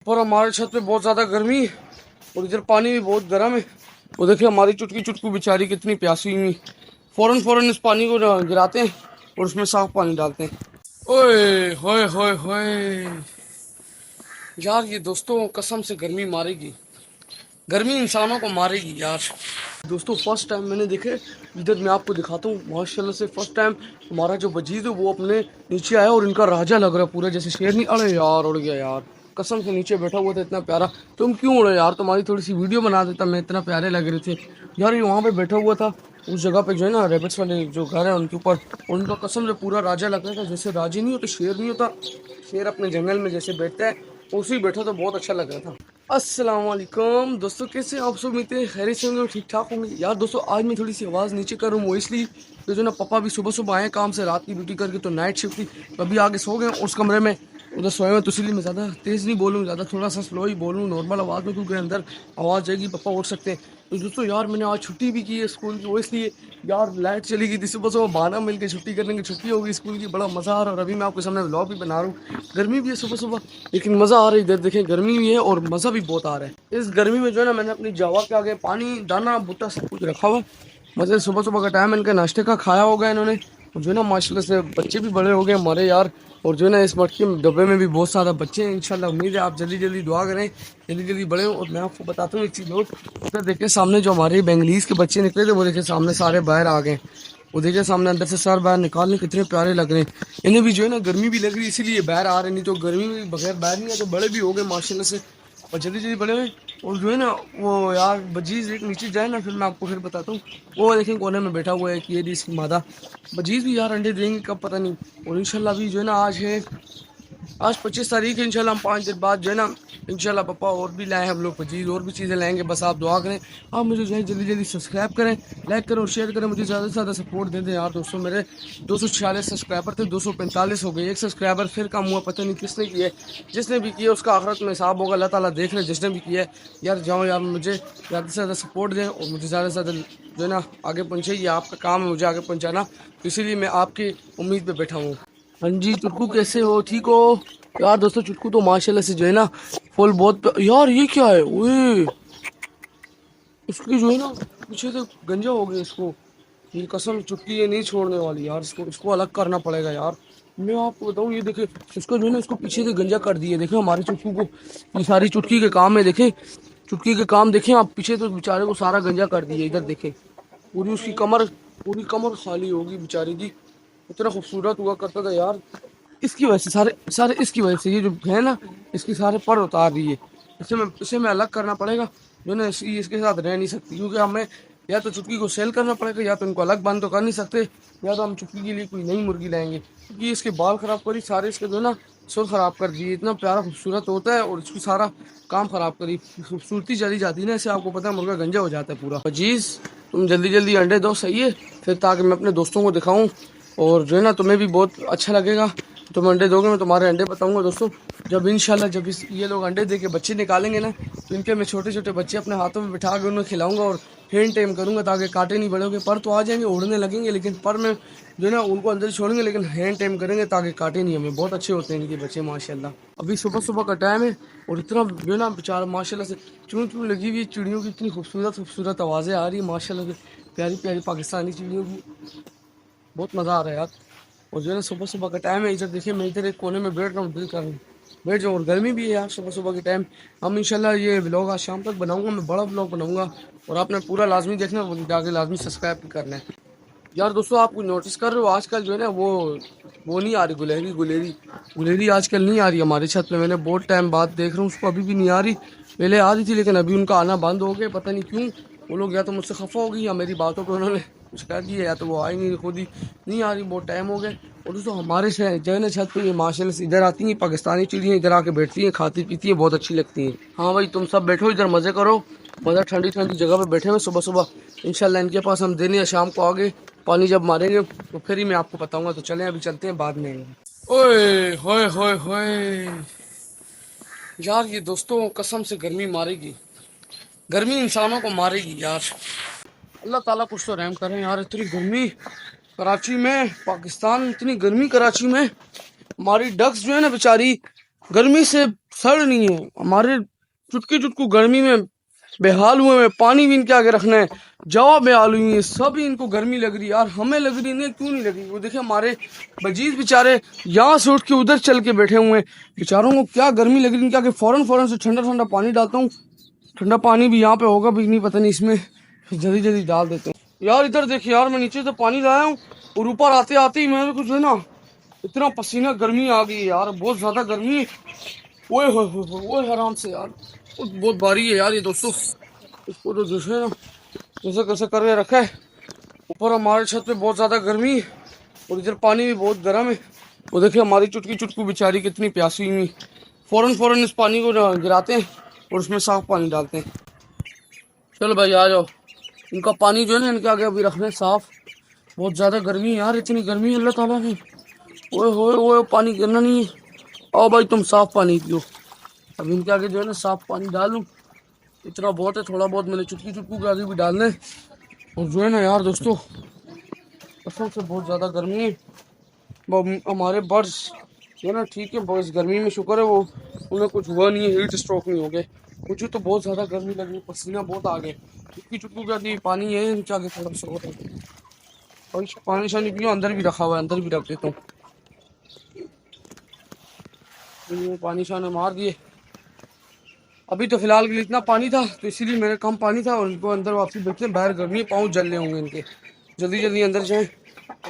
पर हमारे छत पे बहुत ज़्यादा गर्मी और इधर पानी भी बहुत गर्म है। वो देखिए हमारी चुटकी चुटकू बेचारी कितनी प्यासी हुई। फौरन फौरन इस पानी को गिराते हैं और उसमें साफ पानी डालते हैं। ओए होए होए होए यार, ये दोस्तों कसम से गर्मी मारेगी। गर्मी इंसानों को मारेगी यार। दोस्तों फर्स्ट टाइम मैंने देखे, इधर मैं आपको दिखाता हूँ माशाल्लाह से। फर्स्ट टाइम हमारा जो वजीद है वो अपने नीचे आया और इनका राजा लग रहा है पूरा, जैसे शेर नहीं। अरे यार उड़ गया यार, कसम से नीचे बैठा हुआ था इतना प्यारा। तुम क्यों उड़े यार, तुम्हारी थोड़ी सी वीडियो बना देता मैं, इतना प्यारे लग रहे थे यार। ये वहाँ पे बैठा हुआ था उस जगह पे जो है ना, रेबिट्स वाले जो घर है उनके ऊपर। और उनका कसम से पूरा राजा लग रहा था, जैसे राजी नहीं होता, शेर नहीं होता, शेर अपने जंगल में जैसे बैठता है उसी बैठा, तो बहुत अच्छा लग रहा था। अस्सलाम वालेकुम दोस्तों, कैसे आप सब? उम्मीद है खैरियत से होंगे और ठीक ठाक होंगे यार। दोस्तों आज मैं थोड़ी सी आवाज़ नीचे कर रहा हूँ, वो इसलिए तो जो ना पापा भी सुबह सुबह आए काम से, रात की ड्यूटी करके, तो नाइट शिफ्ट थी, तो अभी आगे सो गए उस कमरे में, उधर सोए हुए, तो इसलिए मैं ज़्यादा तेज़ नहीं बोलूँ, ज़्यादा थोड़ा सा स्लो ही बोलूँ नॉर्मल आवाज़ में, क्योंकि अंदर आवाज़ जाएगी, पापा उठ सकते हैं। तो दोस्तों यार मैंने आज छुट्टी भी की है स्कूल की, वो इसलिए यार लाइट चली गई थी सुबह सुबह, बहाना मिल के छुट्टी करने की, छुट्टी होगी स्कूल की, बड़ा मज़ा आ रहा है। और अभी मैं आपके सामने व्लॉग भी बना रहा हूँ। गर्मी भी है सुबह सुबह, लेकिन मज़ा आ रहा है। इधर देखें गर्मी भी है और मज़ा भी बहुत आ रहा है। इस गर्मी में जो है ना, मैंने अपनी जावा के आगे पानी, दाना, भुट्टा सब कुछ रखा हुआ। मज़े सुबह सुबह का टाइम इनके नाश्ते का खाया होगा इन्होंने। और जो है ना माशाल्लाह से बच्चे भी बड़े हो गए हमारे यार। और जो है ना इस मटके डब्बे में भी बहुत सारा बच्चे हैं। इंशाल्लाह उम्मीद है आप जल्दी जल्दी दुआ करें, जल्दी जल्दी बड़े हो। और मैं आपको बताता हूँ एक चीज़ और, उधर देखिए सामने जो हमारे बेंगलीज के बच्चे निकले थे, वो देखिए सामने सारे बाहर आ गए। वो देखिए सामने अंदर से सर बाहर निकालने कितने प्यारे लग रहे हैं। इन्हें भी जो है ना गर्मी भी लग रही है, इसीलिए बाहर आ रहे, नहीं तो गर्मी में बगैर बाहर नहीं है। तो बड़े भी हो गए माशाल्लाह से, और जल्दी जल्दी बड़े हुए। और जो है ना वो यार बजीज एक नीचे जाए ना, फिर मैं आपको फिर बताता हूँ। वो देखें कोने में बैठा हुआ है कि ये इसकी मादा बजीज भी यार अंडे देंगे कब पता नहीं। और इंशाल्लाह भी जो है ना आज 25 तारीख है, इंशाल्लाह हम 5 दिन बाद जो है ना इंशाल्लाह पापा और भी लाए हम लोग चीज़, और भी चीज़ें लाएंगे। बस आप दुआ करें, आप मुझे जो है जल्दी जल्दी सब्सक्राइब करें, लाइक करें और शेयर करें, मुझे ज़्यादा से ज़्यादा सपोर्ट दे दें यार। दोस्तों मेरे 246 सब्सक्राइबर थे, 245 हो गए, एक सब्सक्राइबर फिर कम हुआ, पता नहीं किसने किया है। जिसने भी किया उसका आखिरत में हिसाब होगा, अल्लाह ताला देख रहे जिसने भी किया है। यार जाओ यार, मुझे ज़्यादा से ज़्यादा सपोर्ट दें और मुझे ज़्यादा से ज़्यादा जो है ना आगे पहुँचे। ये आपका काम है मुझे आगे पहुँचाना, तो इसीलिए मैं आपकी उम्मीद पर बैठा हूँ। हाँ जी चुटकू, कैसे हो? ठीक हो यार? दोस्तों चुटकू तो माशाल्लाह से जो है ना फुल बहुत यार। ये क्या है? ओए इसकी जो है ना पीछे से गंजा हो गया इसको। ये कसम चुटकी ये नहीं छोड़ने वाली यार, इसको इसको अलग करना पड़ेगा यार। मैं आपको बताऊँ, ये देखे इसको जो है ना, इसको पीछे से गंजा कर दिए। देखे हमारी चुटकू को, ये सारी चुटकी के काम है। देखे चुटकी के काम देखें आप, पीछे तो बेचारे को सारा गंजा कर दिए। इधर देखे पूरी उसकी कमर, पूरी कमर खाली होगी बेचारी की। इतना खूबसूरत हुआ करता था यार। इसकी वजह से सारे सारे इसकी वजह से ये जो है ना, इसकी सारे पर उतार रही है। इसे मैं अलग करना पड़ेगा, जो ना इसके साथ रह नहीं सकती, क्योंकि हमें या तो चुटकी को सेल करना पड़ेगा, या तो इनको अलग बंद तो कर नहीं सकते, या तो हम चुटकी के लिए कोई नई मुर्गी लाएंगे। क्योंकि इसके बाल खराब करी सारे, इसके जो है ना सुर खराब कर दिए। इतना प्यारा खूबसूरत होता है और इसको सारा काम खराब करी, खूबसूरती चली जाती है ना, इससे आपको पता है मुर्गा गंजा हो जाता है पूरा। अजीज तुम जल्दी जल्दी अंडे दो, सही है, फिर ताकि मैं अपने दोस्तों को दिखाऊं, और जो है ना तुम्हें भी बहुत अच्छा लगेगा। तुम अंडे दोगे, मैं तुम्हारे अंडे बताऊंगा दोस्तों। जब इंशाल्लाह जब ये लोग अंडे दे के बच्चे निकालेंगे ना, तो इनके मैं छोटे छोटे बच्चे अपने हाथों में बिठा के उन्हें खिलाऊंगा और हेन टेम करूंगा, ताकि कांटे नहीं बढ़ोगे। पर तो आ जाएंगे, उड़ने लगेंगे, लेकिन पर में जो है ना उनको अंदर छोड़ेंगे, लेकिन हैंड टेम करेंगे ताकि काटे नहीं हमें। बहुत अच्छे होते हैं इनके बच्चे माशाल्लाह। अभी सुबह सुबह का टाइम है और इतना जो है ना बेचारा माशाल्लाह से चूं चूं लगी हुई है चिड़ियों की, इतनी खूबसूरत खूबसूरत आवाज़ें आ रही है माशाल्लाह से, प्यारी प्यारी पाकिस्तानी चिड़ियों की। बहुत मज़ा आ रहा है यार। और जो है ना सुबह सुबह का टाइम है, इधर देखिए मैं इधर एक कोने में बैठ रहा हूँ, दिल कर बैठ जाऊँ। और गर्मी भी है यार सुबह सुबह के टाइम। हम इंशाल्लाह ये व्लॉग आज शाम तक बनाऊंगा, मैं बड़ा व्लॉग बनाऊंगा, और आपने पूरा लाजमी देखना, जाके लाजमी सब्सक्राइब भी करना है यार। दोस्तों आप कुछ नोटिस कर रहे हो, आजकल जो है ना वो नहीं आ रही, गुलेरी गुलेरी गुलेरी आजकल नहीं आ रही हमारे छत पे। मैंने बहुत टाइम बाद देख रहा हूँ उसको, अभी भी नहीं आ रही। पहले आ रही थी, लेकिन अभी उनका आना बंद हो गया, पता नहीं क्यों। वो लोग या तो मुझसे खफा हो गई, या मेरी बातों पर उन्होंने कुछ कह दिया, या तो वो आई नहीं, खुद ही नहीं आ रही, बहुत टाइम हो गया। और दोस्तों हमारे से जो है ना छत पे ये माशाल्लाह से इधर आती हैं पाकिस्तानी चिड़ियाँ, इधर आके बैठती हैं, खाती पीती हैं, बहुत अच्छी लगती हैं। हाँ भाई तुम सब बैठो इधर, मज़े करो, मज़ा ठंडी ठंडी जगह पे बैठे हुए सुबह सुबह। इंशाल्लाह इनके पास हम देने या शाम को आगे पानी जब मारेंगे तो फिर ही मैं आपको बताऊंगा। तो चलें अभी चलते हैं बाद में। ओए होए होए होए यार, ये दोस्तों कसम से गर्मी मारेगी, गर्मी इंसानों को मारेगी यार। अल्लाह ताला कुछ तो रहम करें यार। इतनी गर्मी कराची में, पाकिस्तान, इतनी गर्मी कराची में। हमारी डक्स जो है ना बेचारी, गर्मी से सड़ नहीं है, हमारे चुटकी चुटकू गर्मी में बेहाल हुए हैं। पानी भी इनके आगे रखना है, जवाब बेहाल हुई है, सब इनको गर्मी लग रही है यार। हमें लग रही नहीं, क्यों नहीं लग रही? वो देखे हमारे बजीज बेचारे यहाँ से उठ के उधर चल के बैठे हुए हैं, बेचारों को क्या गर्मी लग रही है। इनके आगे फौरन फौरन से ठंडा ठंडा पानी डालता हूँ। ठंडा पानी भी यहाँ पे होगा भी नहीं, पता नहीं, इसमें जल्दी जल्दी डाल देते हैं यार। इधर देखिए यार, मैं नीचे से पानी लाया हूँ और ऊपर आते आते ही मेरे को जो है ना इतना पसीना, गर्मी आ गई है यार, बहुत ज्यादा गर्मी। ओए आराम से यार, बहुत भारी है यार ये दोस्तों। इसको तो जो है ना जैसे कैसे करके रखा है। ऊपर हमारे छत पे बहुत ज्यादा गर्मी है और इधर पानी भी बहुत गर्म है। वो देखिए हमारी चुटकी चुटकू बेचारी कितनी प्यासी हुई, फौरन फौरन इस पानी को गिराते हैं और उसमें साफ पानी डालते हैं। चलो भाई आ जाओ, इनका पानी जो है ना इनके आगे अभी रखना है साफ। बहुत ज़्यादा गर्मी है यार, इतनी गर्मी अल्लाह ताला ने। ओए पानी गिरना नहीं है। आओ भाई तुम साफ पानी पियो। अब इनके आगे जो है ना साफ पानी डालूँ, इतना बहुत है, थोड़ा बहुत मैंने चुटकी चुटकू के आगे भी डालना है। और जो है ना यार दोस्तों, कसम से बहुत ज़्यादा गर्मी है। हमारे बर्ड्स जो है ना ठीक है, बहुत गर्मी में शुक्र है वो उन्हें कुछ हुआ नहीं है, हीट स्ट्रोक नहीं हो गए। मुझे तो बहुत ज़्यादा गर्मी लग रही है, पसीना बहुत आ गए। चुटकी चुटकू के आगे पानी है इनके आगे थोड़ा सा होता है। और पानी शानी पियो, अंदर भी रखा हुआ है, अंदर भी रख देता हूँ। पानी शानी मार दिए। अभी तो फिलहाल के लिए इतना पानी था तो इसीलिए मेरे कम पानी था, और इनको अंदर वापसी बैठते हैं। बाहर गर्मी, पाँव जल रहे होंगे इनके, जल्दी जल्दी अंदर जाएं।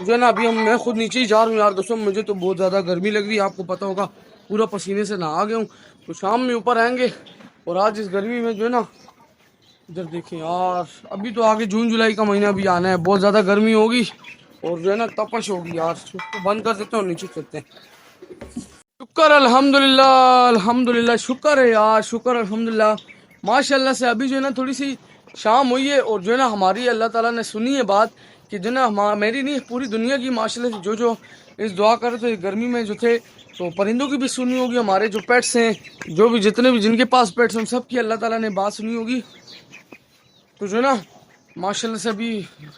जो है ना अभी मैं खुद नीचे ही जा रहा हूँ यार दोस्तों, मुझे तो बहुत ज़्यादा गर्मी लग रही है, आपको पता होगा पूरा पसीने से नहा गया हूँ। तो शाम में ऊपर आएंगे और आज इस गर्मी में जो है ना, इधर देखें यार, अभी तो आगे जून जुलाई का महीना भी आना है, बहुत ज़्यादा गर्मी होगी और जो है ना तपश होगी यार। उसको बंद कर देते हैं और नीचे चलते हैं। शुक्र अल्हम्दुलिल्लाह, अल्हम्दुलिल्लाह, शुक्र है यार, शुक्र अल्हम्दुलिल्लाह, माशाल्लाह से। अभी जो है ना थोड़ी सी शाम हुई है और जो है ना हमारी अल्लाह ताला ने सुनी है बात कि जो है ना मेरी नहीं पूरी दुनिया की माशाल्लाह से जो इस दुआ कर रहे थे गर्मी में जो थे, तो परिंदों की भी सुनी होगी, हमारे जो पेट्स हैं, जो भी जितने भी जिनके पास पेट्स हैं, सब की अल्लाह ताला ने बात सुनी होगी। तो जो है ना माशाल्लाह से अभी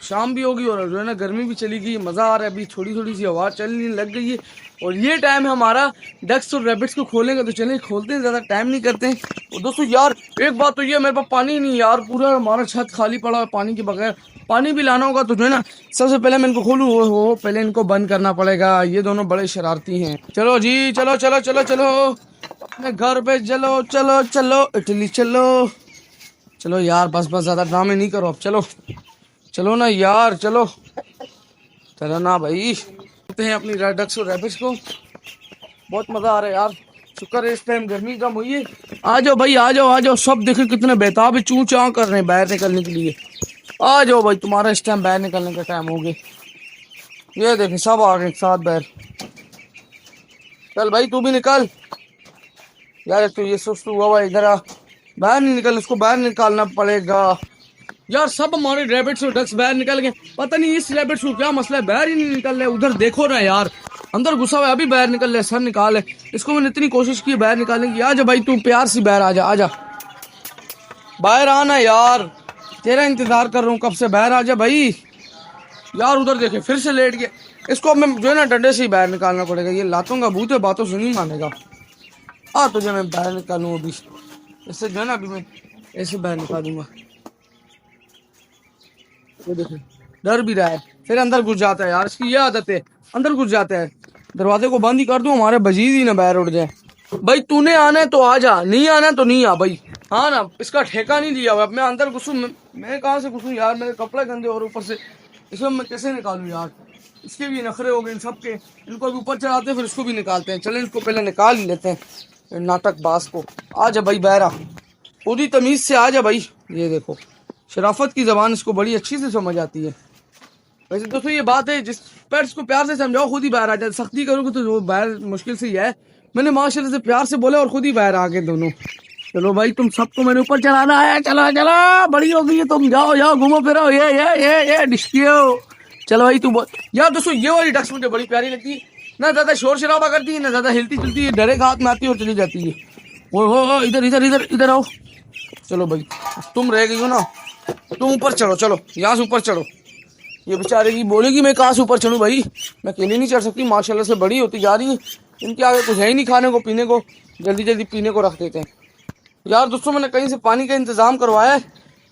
शाम भी होगी और जो है ना गर्मी भी चली गई, मज़ा आ रहा है। अभी थोड़ी थोड़ी सी हवा चलने लग गई है और ये टाइम है हमारा डक्स और रैबिट्स को खोलेंगे, तो चलें खोलते हैं, ज़्यादा टाइम नहीं करते हैं। और दोस्तों यार एक बात तो ये, मेरे पास पानी नहीं यार, पूरा हमारा छत खाली पड़ा है पानी के बगैर। पानी भी लाना होगा तो जो है ना सबसे पहले मैं इनको खोलूँ, वो पहले इनको बंद करना पड़ेगा। ये दोनों बड़े शरारती हैं। चलो जी, चलो चलो चलो चलो अपने घर पे चलो, चलो चलो इटली चलो। चलो यार बस बस, ज़्यादा ड्रामे नहीं करो, अब चलो चलो ना यार, चलो चलो ना भाई। करते हैं अपनी डक्स और रैबिट्स को, बहुत मज़ा आ रहा है यार। शुक्र है इस टाइम गर्मी कम हुई है। आ जाओ भाई, आ जाओ आ जाओ, सब देखे कितने बेताब है, चूँ चाँ कर रहे हैं बाहर निकलने के लिए। आ जाओ भाई, तुम्हारा इस टाइम बाहर निकलने का टाइम हो गया। ये देखे सब आ गए एक साथ बाहर। चल भाई तू भी निकल यार, तो ये सुस्त हुआ हुआ इधर आ, बाहर नहीं निकल, उसको बाहर निकालना पड़ेगा यार। सब हमारे रैबिट्स और डक्स बाहर निकल गए, पता नहीं इस रैबिट्स को क्या मसला है, बाहर ही नहीं निकल रहे। उधर देखो ना यार, अंदर घुसा हुआ है, अभी बाहर निकल रहे, सर निकाल है इसको। मैंने इतनी कोशिश की बाहर निकालने की। आजा भाई तू प्यार से बाहर आजा, आजा बाहर आना यार, तेरा इंतजार कर रहा हूँ कब से, बाहर आजा भाई। यार उधर देखे फिर से लेट गया, इसको अब मैं जो है ना डंडे से ही बाहर निकालना पड़ेगा। ये लातों का भूत है, बातों से नहीं मानेगा। तुझे मैं बाहर निकालूँ अभी, इससे जो है ना अभी मैं ऐसे बाहर निकालूंगा। वो देखे डर भी रहा है, फिर अंदर घुस जाता है यार, इसकी ये आदत है, अंदर घुस जाता है। दरवाजे को बंद ही कर दूं, हमारे बजीज ही ना बाहर उड़ जाए। भाई तूने आना है तो आ जा, नहीं आना है तो नहीं आ भाई। हाँ ना, इसका ठेका नहीं लिया हुआ। अब मैं अंदर घुसूँ, मैं कहाँ से घुसूँ यार, मेरे कपड़े गंदे और ऊपर से इसमें मैं कैसे निकालूँ यार। इसके भी नखरे हो गए इन सब के, इनको अभी ऊपर चढ़ाते हैं फिर इसको भी निकालते हैं। चले इनको पहले निकाल ही लेते हैं नाटक बाज को। आ जा भाई बहरा, पूरी तमीज से आ जा भाई। ये देखो शराफत की ज़बान इसको बड़ी अच्छी से समझ आती है। वैसे दोस्तों ये बात है, जिस पेट्स को प्यार से समझाओ खुद ही बाहर आ जाए, सख्ती करोगे तो वो बाहर मुश्किल से ही है। मैंने माशाल्लाह से प्यार से बोला और खुद ही बाहर आ गए दोनों। चलो भाई तुम सबको मेरे ऊपर चढ़ाना है, चलो चलो बड़ी हो गई है तुम, जाओ जाओ घूमो फिरो, ये डिस्कियो। चलो भाई तू यार दोस्तों ये वाली डक्स मुझे बड़ी प्यारी लगती है, ना ज़्यादा शोर शराबा करती है, ना ज़्यादा हिलती चलती है, डरे हाथ में आती है और चली जाती है। वो इधर इधर इधर इधर आओ। चलो भाई तुम रह गई हो ना, तुम ऊपर चढ़ो, चलो यहाँ से ऊपर चढ़ो। ये बेचारे की बोलेगी मैं कहाँ से ऊपर चढ़ूँ भाई, मैं अकेले नहीं चढ़ सकती, माशाल्लाह से बड़ी होती जा रही है, इनके आगे कुछ है ही नहीं खाने को पीने को। जल्दी जल्दी पीने को रख देते हैं। यार दोस्तों मैंने कहीं से पानी का इंतज़ाम करवाया है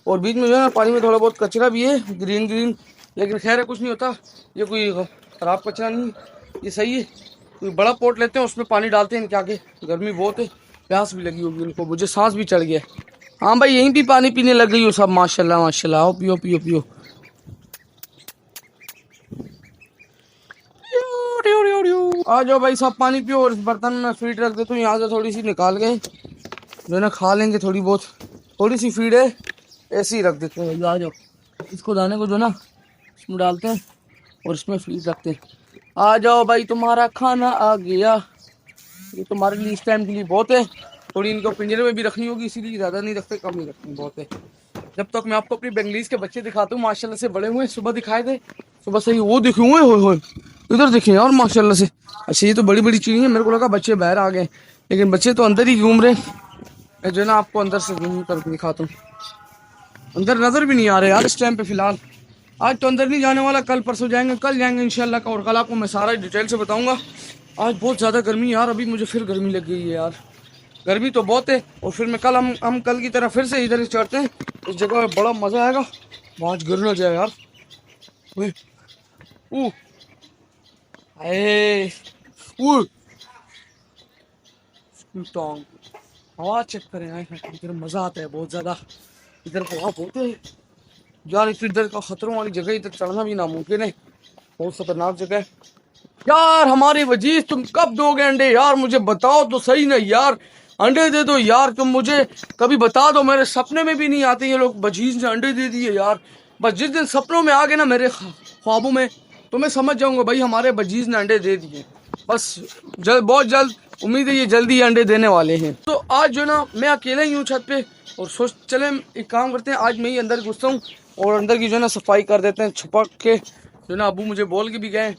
और बीच में जो है ना पानी में थोड़ा बहुत कचरा भी है ग्रीन ग्रीन, लेकिन खैर है कुछ नहीं होता, ये कोई ख़राब कचरा नहीं, ये सही है। कोई बड़ा पोट लेते हैं उसमें पानी डालते हैं इनके आगे, गर्मी बहुत है, प्यास भी लगी होगी उनको, मुझे सांस भी चढ़ गया। हाँ भाई यहीं भी पानी पीने लग गई हो सब, माशाल्लाह माशाल्लाह। आओ पियो पियो पियो। आ जाओ भाई सब पानी पियो। और इस बर्तन में फीड रख देता हूँ यहाँ से, थोड़ी सी निकाल के जो है ना खा लेंगे, थोड़ी बहुत, थोड़ी सी फीड है ऐसे ही रख देते हैं। आ जाओ, इसको दाने को जो ना इसमें डालते हैं और इसमें फीड रखते हैं। आ जाओ भाई तुम्हारा खाना आ गया। ये तुम्हारे लिए इस टाइम के लिए बहुत है, थोड़ी इनको पिंजरे में भी रखनी होगी इसीलिए, ज़्यादा नहीं रखते, कम नहीं रखते, बहुत है। जब तक मैं आपको अपनी बेंगलीज के बच्चे दिखाता हूँ माशाल्लाह से बड़े हुए, सुबह दिखाए थे, सुबह से ही वो दिखे हुए हो इधर दिखे और माशाल्लाह से। अच्छा ये तो बड़ी बड़ी चिड़िया, मेरे को लगा बच्चे बाहर आ गए, लेकिन बच्चे तो अंदर ही घूम रहे। मैं जो है ना आपको अंदर से घूम करके दिखाता हूँ। अंदर नज़र भी नहीं आ रहे यार इस टाइम पे फ़िलहाल। आज तो अंदर नहीं जाने वाला, कल परसों जाएंगे, कल जाएंगे इंशाल्लाह का, और कल आपको मैं सारा डिटेल से बताऊंगा। आज बहुत ज़्यादा गर्मी यार, अभी मुझे फिर गर्मी लग गई है यार, गर्मी तो बहुत है। और फिर मैं कल हम कल की तरह फिर से इधर ही चढ़ते हैं, इस जगह में बड़ा मज़ा आएगा, आज गिर ना जाए यार। हवा चेक करें इधर, मज़ा आता है बहुत ज़्यादा, इधर हवा बहुत है यार। इधर का खतरों वाली जगह, इधर चढ़ना भी नामुमकिन है, बहुत खतरनाक जगह है यार। हमारे वजीज तुम कब दोगे अंडे यार, मुझे बताओ तो सही नहीं यार, अंडे दे दो यार तुम मुझे, कभी बता दो, मेरे सपने में भी नहीं आते ये लोग, वजीज ने अंडे दे दिए यार। बस जिस दिन सपनों में आ गए ना मेरे ख्वाबों में, तो मैं समझ जाऊंगा भाई हमारे वजीज ने अंडे दे दिए, बस बहुत जल्द, उम्मीद है ये जल्दी ही अंडे देने वाले हैं। तो आज जो ना मैं अकेला ही हूँ छत पे, और सोच चले एक काम करते हैं, आज मैं ही अंदर घुसता हूँ और अंदर की जो है ना सफाई कर देते हैं छुपा के। जो ना अबू मुझे बोल के भी गए,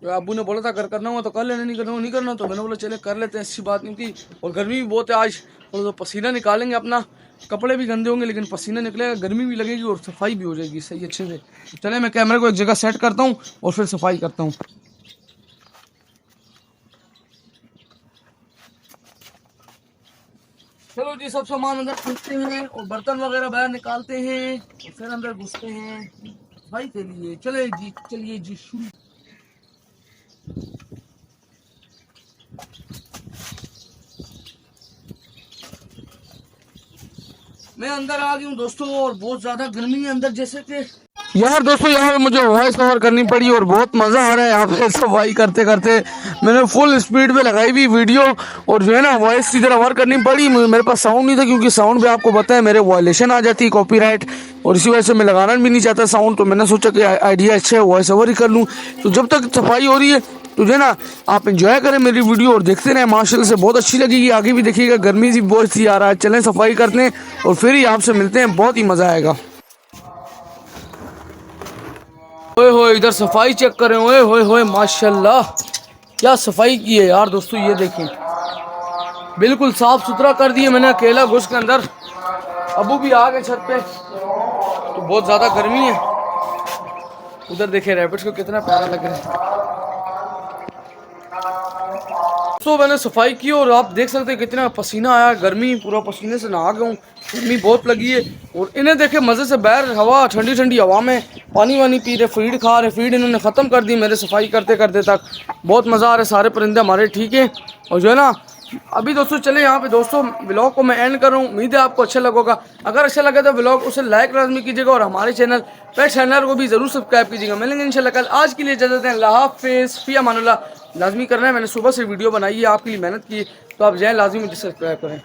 जो अबू ने बोला था अगर करना हुआ तो कर लेना, नहीं करना तो मैंने बोला चले कर लेते हैं, ऐसी बात नहीं थी। और गर्मी भी बहुत है आज, और तो पसीना निकालेंगे अपना, कपड़े भी गंदे होंगे लेकिन पसीना निकलेगा, गर्मी भी लगेगी और सफाई भी हो जाएगी सही अच्छे से। चले मैं कैमरे को एक जगह सेट करता हूँ और फिर सफाई करता हूँ। चलो जी, सब सामान अंदर फेंकते हैं और बर्तन वगैरह बाहर निकालते हैं और फिर अंदर घुसते हैं भाई के लिए। चले जी, चलिए जी शुरू। मैं अंदर आ गई हूँ दोस्तों, और बहुत ज्यादा गर्मी है अंदर, जैसे कि यार दोस्तों यहाँ पे मुझे वॉइस ओवर करनी पड़ी और बहुत मज़ा आ रहा है यहाँ पे सफाई करते करते। मैंने फुल स्पीड पे लगाई हुई वीडियो, और जो है ना वॉइस की तरह ओवर करनी पड़ी, मेरे पास साउंड नहीं था, क्योंकि साउंड पे आपको पता है मेरे वायलेशन आ जाती है कॉपीराइट, और इसी वजह से मैं लगाना भी नहीं चाहता साउंड। तो मैंने सोचा कि आइडिया अच्छा है, वॉइस ओवर ही कर लूँ। तो जब तक सफाई हो रही है तो जो है ना आप एंजॉय करें मेरी वीडियो और देखते रहें, माशाल्लाह से बहुत अच्छी लगेगी, आगे भी देखिएगा। गर्मी भी बहुत सी आ रहा है, चलें सफाई करते हैं और फिर ही आपसे मिलते हैं, बहुत ही मज़ा आएगा। ओए होए इधर सफाई चेक करें, ओए होए होए माशाल्लाह क्या सफाई की है यार दोस्तों, ये देखें बिल्कुल साफ सुथरा कर दिए मैंने अकेला घुस के अंदर। अबू भी आ गए छत पे, तो बहुत ज़्यादा गर्मी है। उधर देखे रैबिट्स को कितना प्यारा लग रहा है। तो मैंने सफाई की और आप देख सकते हैं कितना पसीना आया, गर्मी पूरा पसीने से नहा गया हूँ, गर्मी बहुत लगी है। और इन्हें देखे मज़े से बाहर हवा, ठंडी ठंडी हवा में पानी वानी पी रहे, फीड खा रहे, फीड इन्होंने ख़त्म कर दी मेरे सफाई करते करते तक। बहुत मज़ा आ रहा है, सारे परिंदे हमारे ठीक है। और जो है ना अभी दोस्तों चले यहाँ पे दोस्तों व्लॉग को मैं एंड कर रहा हूँ, उम्मीद है आपको अच्छा लगेगा। अगर अच्छा लगे तो व्लॉग उसे लाइक लाजमी कीजिएगा और हमारे चैनल पेट चैनल को भी ज़रूर सब्सक्राइब कीजिएगा। मिलेंगे इंशाल्लाह कल, आज के लिए इजाज़त है, अल्लाह हाफ़िज़, फ़ी अमानुल्लाह। लाजमी करना है, मैंने सुबह से वीडियो बनाई है, आपके लिए मेहनत की, तो आप जाएँ लाजमी मुझे सब्सक्राइब करें।